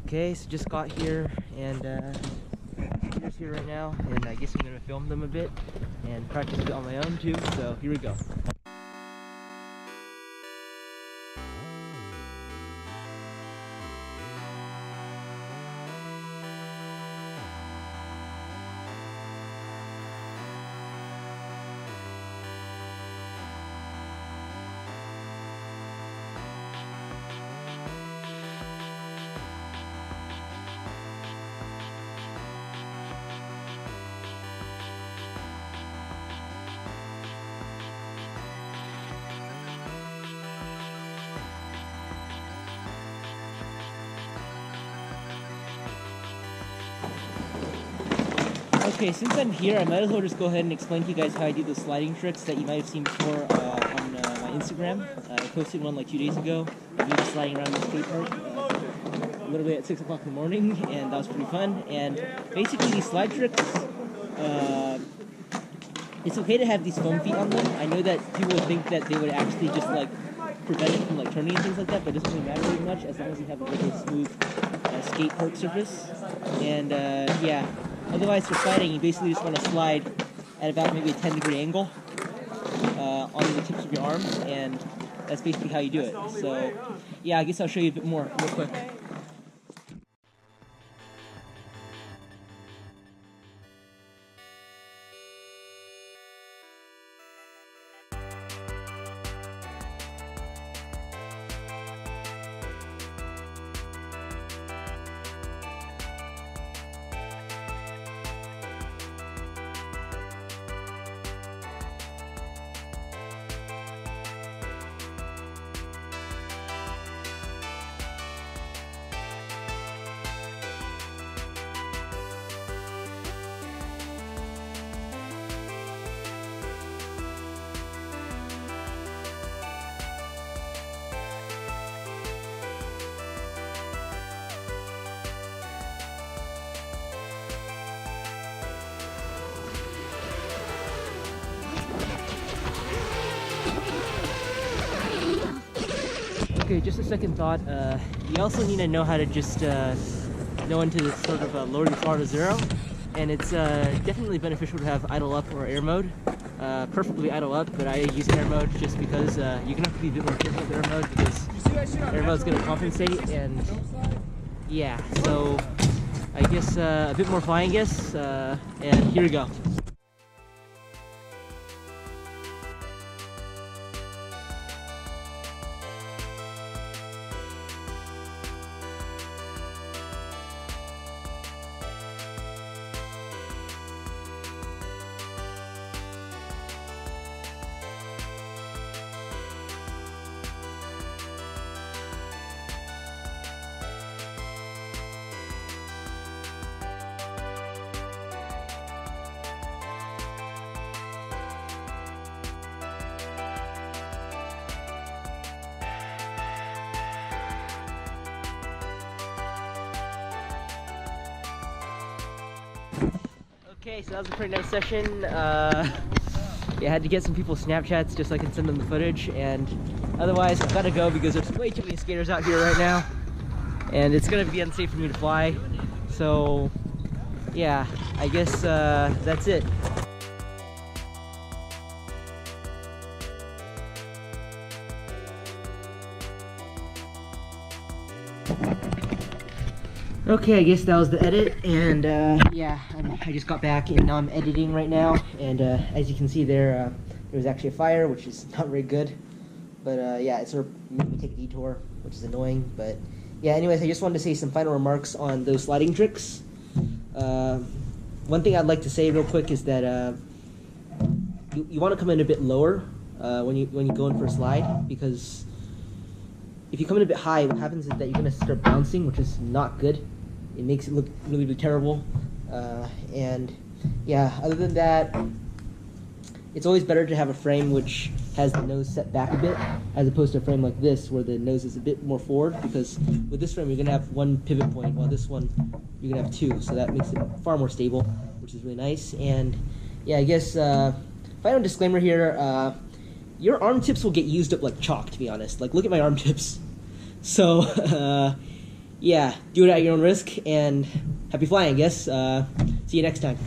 Okay, so just got here, and Peter's here right now, and I guess I'm gonna film them a bit and practice a bit on my own too. So here we go. Okay, since I'm here, I might as well just go ahead and explain to you guys how I do the sliding tricks that you might have seen before on my Instagram. I posted one like 2 days ago. I was sliding around the skatepark literally at 6 o'clock in the morning, and that was pretty fun. And basically these slide tricks, it's okay to have these foam feet on them. I know that people would think that they would actually just like prevent it from like turning and things like that, but it doesn't really matter very much as long as you have a really smooth skatepark surface. And yeah. Otherwise, for sliding, you basically just want to slide at about maybe a 10-degree angle on the tips of your arms, and that's basically how you do it. So, yeah, I guess I'll show you a bit more real quick. Okay, just a second thought. You also need to know how to just know when to sort of lower your throttle to zero, and it's definitely beneficial to have idle up or air mode. Preferably idle up, but I use air mode just because you're gonna have to be a bit more careful with air mode because air mode is gonna compensate, and yeah. So I guess a bit more flying, I guess, and here we go. Okay, so that was a pretty nice session. Yeah, I had to get some people's Snapchats just so I can send them the footage, and otherwise I've got to go because there's way too many skaters out here right now, and it's going to be unsafe for me to fly. So yeah, I guess that's it. Okay, I guess that was the edit, and yeah, I just got back and now I'm editing right now, and as you can see there was actually a fire, which is not very good, but yeah, it sort of made me take a detour, which is annoying, but yeah, anyways, I just wanted to say some final remarks on those sliding tricks. One thing I'd like to say real quick is that you want to come in a bit lower when you go in for a slide, because if you come in a bit high, what happens is that you're going to start bouncing, which is not good. It makes it look really, really terrible. And yeah, other than that, it's always better to have a frame which has the nose set back a bit, as opposed to a frame like this where the nose is a bit more forward, because with this frame you're going to have one pivot point, while this one you're going to have two, so that makes it far more stable, which is really nice. And yeah, I guess final disclaimer here, your arm tips will get used up like chalk, to be honest. Like, look at my arm tips. So yeah, yeah, do it at your own risk, and happy flying, I guess. See you next time.